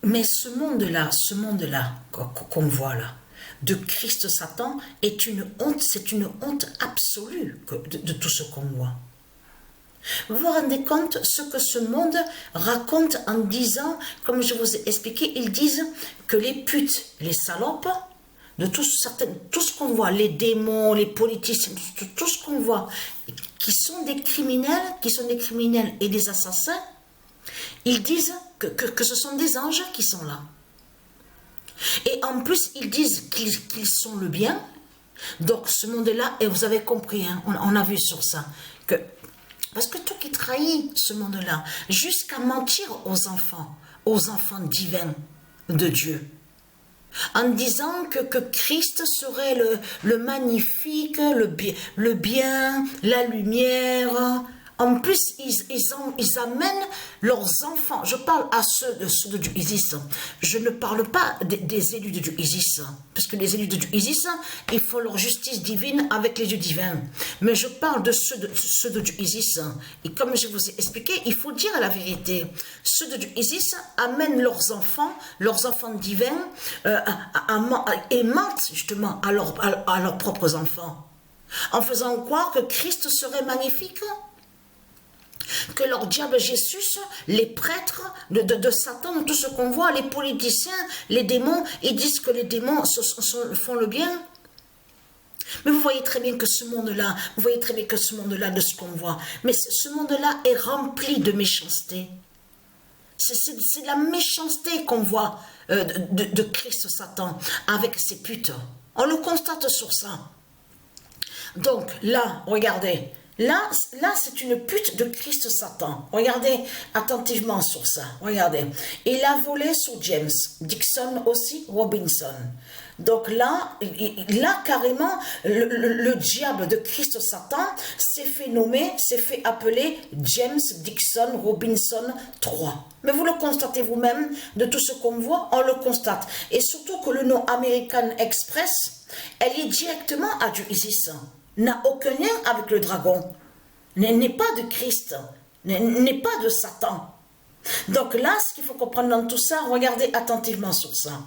Mais ce monde-là qu'on voit là, de Christ Satan, est une honte, c'est une honte absolue de tout ce qu'on voit. Vous vous rendez compte ce que ce monde raconte en disant, comme je vous ai expliqué, ils disent que les putes, les salopes, de tout ce qu'on voit, les démons, les politiciens, tout ce qu'on voit, qui sont des criminels et des assassins, ils disent que ce sont des anges qui sont là. Et en plus, ils disent qu'ils sont le bien. Donc ce monde-là, et vous avez compris, hein, on a vu sur ça, parce que tout qui trahit ce monde-là, jusqu'à mentir aux enfants divins de Dieu, en disant que Christ serait le magnifique, le bien, la lumière. En plus, ils amènent leurs enfants. Je parle à ceux de Dieu Isis. Je ne parle pas des élus de Dieu Isis. Parce que les élus de Dieu Isis, ils font leur justice divine avec les dieux divins. Mais je parle de ceux de Dieu Isis. Et comme je vous ai expliqué, il faut dire la vérité. Ceux de Dieu Isis amènent leurs enfants divins, et mentent justement à leurs propres enfants. En faisant croire que Christ serait magnifique. Que leur diable Jésus, les prêtres de Satan, tout ce qu'on voit, les politiciens, les démons, ils disent que les démons font le bien. Mais vous voyez très bien que ce monde-là, de ce qu'on voit, mais ce monde-là est rempli de méchanceté. C'est la méchanceté qu'on voit de Christ Satan avec ses putes. On le constate sur ça. Donc là, regardez. Là c'est une pute de Christ Satan. Regardez attentivement sur ça. Regardez. Il a volé sur James Dixon aussi, Robinson. Donc là carrément, le diable de Christ Satan s'est fait appeler James Dixon Robinson 3. Mais vous le constatez vous-même, de tout ce qu'on voit, on le constate. Et surtout que le nom American Express, elle est directement à Dieu Isis. N'a aucun lien avec le dragon, n'est pas de Christ, n'est pas de Satan. Donc là, ce qu'il faut comprendre dans tout ça, regardez attentivement sur ça,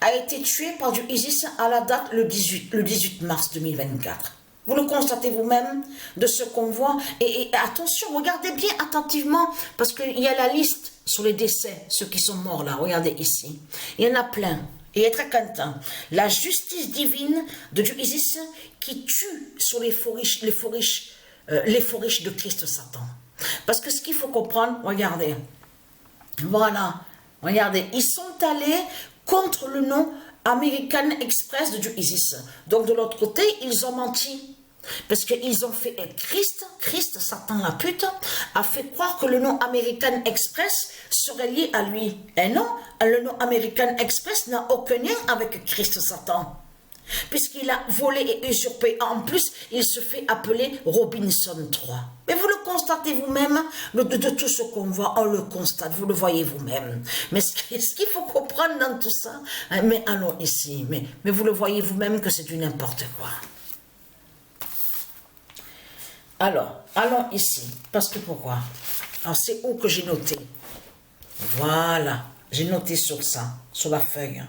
a été tué par Dieu Isis à la date le 18 mars 2024. Vous le constatez vous-même de ce qu'on voit. Et attention, regardez bien attentivement, parce qu'il y a la liste sur les décès, ceux qui sont morts là, regardez ici. Il y en a plein. Et est très content. La justice divine de Dieu Isis qui tue sur les faux riches de Christ Satan. Parce que ce qu'il faut comprendre, regardez. Voilà. Regardez. Ils sont allés contre le nom American Express de Dieu Isis. Donc de l'autre côté, ils ont menti. Parce qu'ils ont fait Christ, Satan la pute, a fait croire que le nom American Express serait lié à lui. Et non, le nom American Express n'a aucun lien avec Christ Satan. Puisqu'il a volé et usurpé. En plus, il se fait appeler Robinson 3. Mais vous le constatez vous-même, de tout ce qu'on voit, on le constate, vous le voyez vous-même. Mais ce qu'il faut comprendre dans tout ça, mais allons ici, mais vous le voyez vous-même que c'est du n'importe quoi. Alors, allons ici. Parce que pourquoi? Alors, c'est où que j'ai noté? Voilà. J'ai noté sur ça, sur la feuille.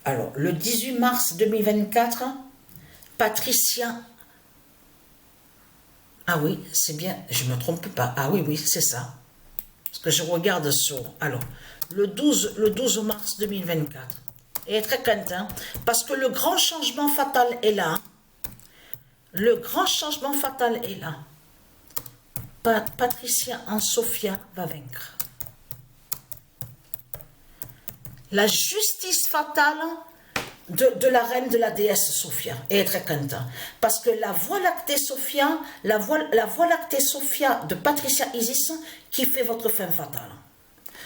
Alors, le 18 mars 2024, Patricia... Ah oui, c'est bien, je ne me trompe pas. Ah oui, c'est ça. Parce que je regarde sur... Alors, le 12 mars 2024. Et très content, parce que le grand changement fatal est là. Le grand changement fatal est là. Patricia en Sophia va vaincre. La justice fatale de la reine de la déesse Sophia. Et est très content. Parce que la voie lactée Sophia, la voie lactée Sophia de Patricia Isis qui fait votre fin fatale.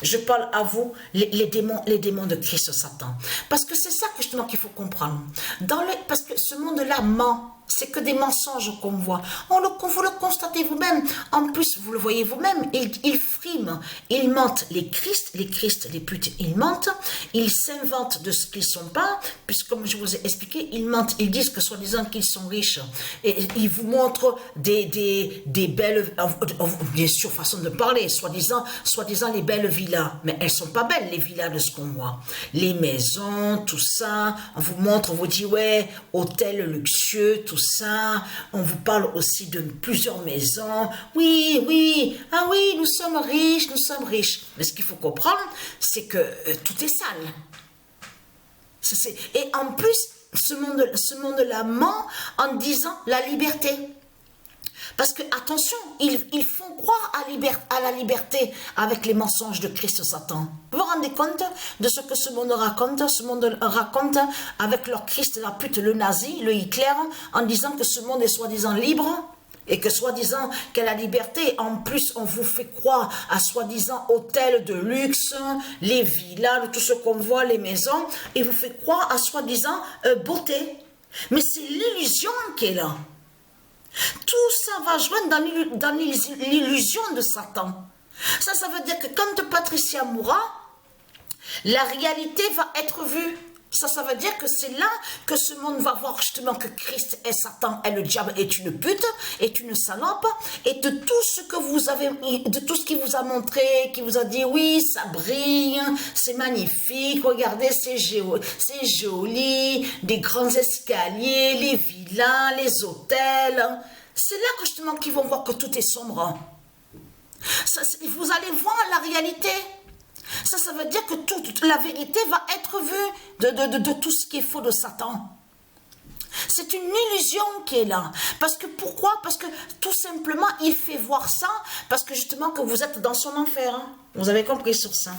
Je parle à vous, les démons de Christ Satan. Parce que c'est ça que justement qu'il faut comprendre. Parce que ce monde-là ment. C'est que des mensonges qu'on voit. Vous le constatez vous-même. En plus, vous le voyez vous-même. Ils friment, ils mentent. Les Christ, les putes, ils mentent. Ils s'inventent de ce qu'ils ne sont pas. Puisque, comme je vous ai expliqué, ils mentent. Ils disent que soi-disant qu'ils sont riches. Et ils vous montrent des belles, bien sûr, façon de parler. Soi-disant les belles villas. Mais elles ne sont pas belles, les villas de ce qu'on voit. Les maisons, tout ça. On vous montre, on vous dit, ouais, hôtel luxueux, tout ça, on vous parle aussi de plusieurs maisons, oui, ah oui, nous sommes riches, mais ce qu'il faut comprendre, c'est que tout est sale, et en plus, ce monde-là ment en disant la liberté, parce que, attention, ils font croire à la liberté avec les mensonges de Christ Satan. Vous vous rendez compte de ce que ce monde raconte? Ce monde raconte avec leur Christ, la pute, le nazi, le Hitler, en disant que ce monde est soi-disant libre, et que soi-disant qu'il y a la liberté. En plus, on vous fait croire à soi-disant hôtels de luxe, les villas, tout ce qu'on voit, les maisons, et vous fait croire à soi-disant beauté. Mais c'est l'illusion qui est là. Tout ça va joindre dans l'illusion de Satan. Ça veut dire que quand Patricia mourra, la réalité va être vue. Ça veut dire que c'est là que ce monde va voir justement que Christ est Satan, et le diable est une pute, est une salope, et de tout ce que vous avez, de tout ce qu'il vous a montré, qui vous a dit oui, ça brille, c'est magnifique, regardez, c'est joli, des grands escaliers, les villas, les hôtels. C'est là que justement qu'ils vont voir que tout est sombre. Vous allez voir la réalité. Ça veut dire que toute la vérité va être vue de tout ce qui est faux de Satan. C'est une illusion qui est là. Parce que pourquoi? Parce que tout simplement, il fait voir ça, parce que justement que vous êtes dans son enfer. Hein. Vous avez compris sur ça.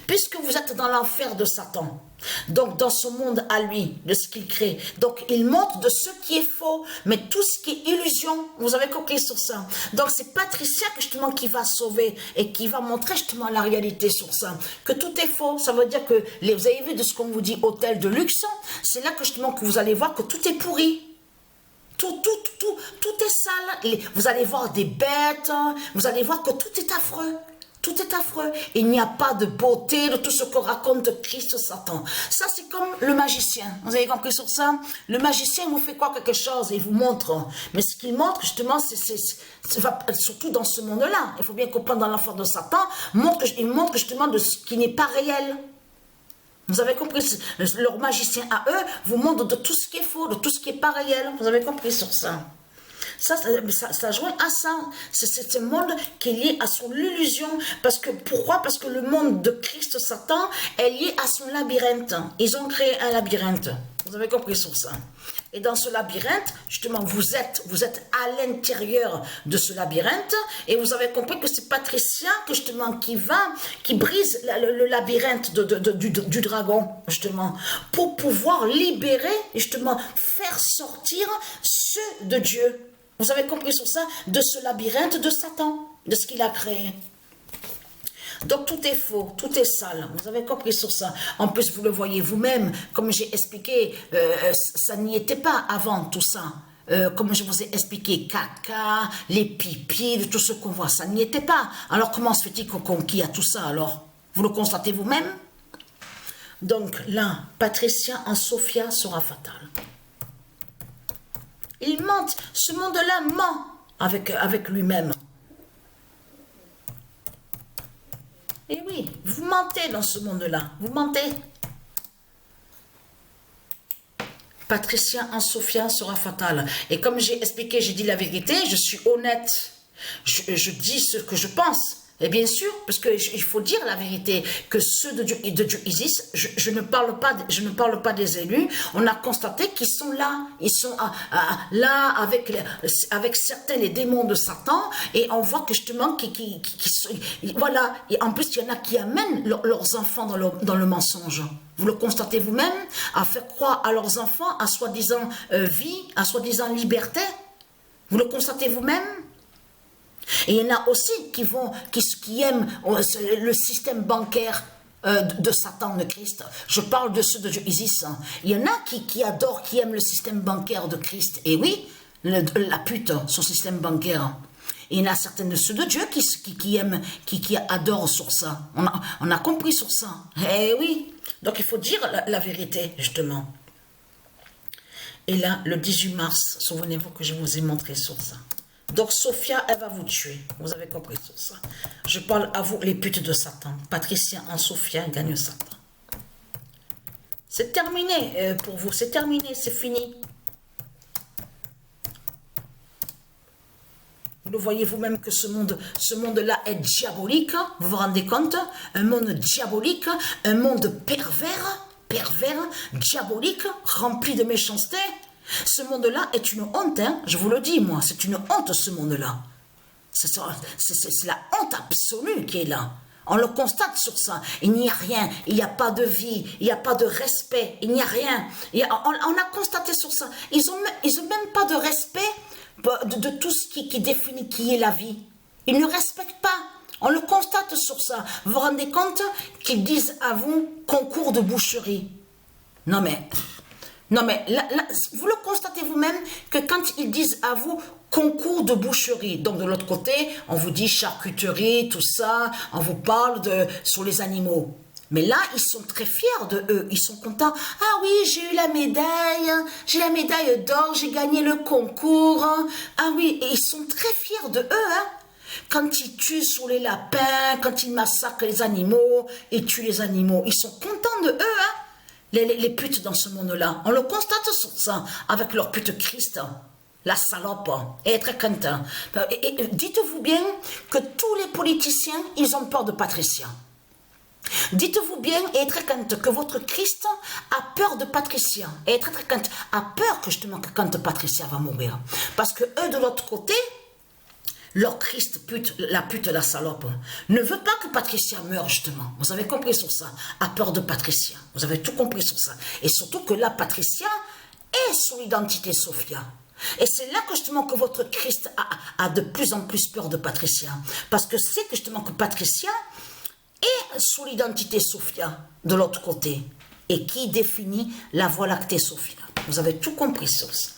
Puisque vous êtes dans l'enfer de Satan, donc dans ce monde à lui, de ce qu'il crée, donc il montre de ce qui est faux, mais tout ce qui est illusion, vous avez compris sur ça. Donc c'est Patricia justement qui va sauver et qui va montrer justement la réalité sur ça, que tout est faux. Ça veut dire que, vous avez vu de ce qu'on vous dit, hôtel de luxe, c'est là que justement que vous allez voir que tout est pourri. Tout est sale. Vous allez voir des bêtes, vous allez voir que tout est affreux. Tout est affreux. Il n'y a pas de beauté de tout ce que raconte Christ Satan. Ça, c'est comme le magicien. Vous avez compris sur ça? Le magicien vous fait quoi quelque chose, il vous montre. Mais ce qu'il montre, justement, surtout dans ce monde-là. Il faut bien comprendre, dans l'enfer de Satan, il montre justement de ce qui n'est pas réel. Vous avez compris? Leur magicien à eux vous montre de tout ce qui est faux, de tout ce qui n'est pas réel. Vous avez compris sur ça? Ça joint à ça. C'est ce monde qui est lié à son illusion. Pourquoi? Parce que le monde de Christ Satan est lié à son labyrinthe. Ils ont créé un labyrinthe. Vous avez compris sur ça? Et dans ce labyrinthe, justement, vous êtes à l'intérieur de ce labyrinthe, et vous avez compris que c'est Patricia qui brise le labyrinthe du dragon, justement, pour pouvoir libérer, justement, faire sortir ceux de Dieu. Vous avez compris sur ça? De ce labyrinthe de Satan, de ce qu'il a créé. Donc tout est faux, tout est sale. Vous avez compris sur ça. En plus, vous le voyez vous-même, comme j'ai expliqué, ça n'y était pas avant tout ça. Comme je vous ai expliqué, caca, les pipis, de tout ce qu'on voit, ça n'y était pas. Alors comment se fait-il qu'il y a tout ça alors? Vous le constatez vous-même? Donc là, Patricia en Sophia sera fatale. Il ment, ce monde-là ment avec lui-même. Et oui, vous mentez dans ce monde-là, vous mentez. Patricia en Sophia sera fatale. Et comme j'ai expliqué, j'ai dit la vérité, je suis honnête. Je dis ce que je pense. Et bien sûr, parce qu'il faut dire la vérité, que ceux de Dieu existent. Je ne parle pas des élus. On a constaté qu'ils sont là. Ils sont là avec certains les démons de Satan. Et on voit que justement, voilà. Et en plus, il y en a qui amènent leurs enfants dans le mensonge. Vous le constatez vous-même, à faire croire à leurs enfants, à soi-disant vie, à soi-disant liberté. Vous le constatez vous-même? Et il y en a aussi qui aiment le système bancaire. de Satan, de Christ. Je parle de ceux de Isis. Il y en a qui adorent, qui aiment le système bancaire de Christ. Et oui, la pute, son système bancaire. Et il y en a certaines de ceux de Dieu qui aiment, qui adorent sur ça. On a compris sur ça. Eh oui. Donc il faut dire la vérité, justement. Et là, le 18 mars, souvenez-vous que je vous ai montré sur ça. Donc Sophia, elle va vous tuer. Vous avez compris sur ça. Je parle à vous, les putes de Satan. Patricia en Sophia gagne Satan. C'est terminé pour vous. C'est terminé, c'est fini. Vous le voyez vous-même que ce monde-là est diabolique. Vous vous rendez compte? Un monde diabolique, un monde pervers, diabolique, rempli de méchanceté. Ce monde-là est une honte, hein, je vous le dis, moi. C'est une honte, ce monde-là. C'est la honte absolue qui est là. On le constate sur ça. Il n'y a rien. Il n'y a pas de vie. Il n'y a pas de respect. Il n'y a rien. On a constaté sur ça. Ils n'ont même pas de respect de tout ce qui définit qui est la vie. Ils ne respectent pas. On le constate sur ça. Vous vous rendez compte qu'ils disent à vous concours de boucherie. Non mais là, vous le constatez vous-même que quand ils disent à vous concours de boucherie, donc de l'autre côté, on vous dit charcuterie, tout ça, on vous parle sur les animaux. Mais là, ils sont très fiers de eux, ils sont contents. Ah oui, j'ai eu la médaille d'or, j'ai gagné le concours. Ah oui, et ils sont très fiers de eux, hein. Quand ils tuent sur les lapins, quand ils massacrent les animaux, et tuent les animaux, ils sont contents de eux, hein. Les putes dans ce monde-là, on le constate sur ça, avec leur pute Christ, la salope, et très content. Et dites-vous bien que tous les politiciens, ils ont peur de Patricia. Dites-vous bien, et très content, que votre Christ a peur de Patricia, et très content, a peur que justement que quand Patricia va mourir. Parce que eux, de l'autre côté, leur Christ, la salope, ne veut pas que Patricia meure, justement. Vous avez compris sur ça. A peur de Patricia. Vous avez tout compris sur ça. Et surtout que là, Patricia est son identité Sophia. Et c'est là que justement que votre Christ a de plus en plus peur de Patricia. Parce que c'est que justement que Patricia est sous l'identité Sophia, de l'autre côté. Et qui définit la Voie lactée Sophia. Vous avez tout compris sur ça.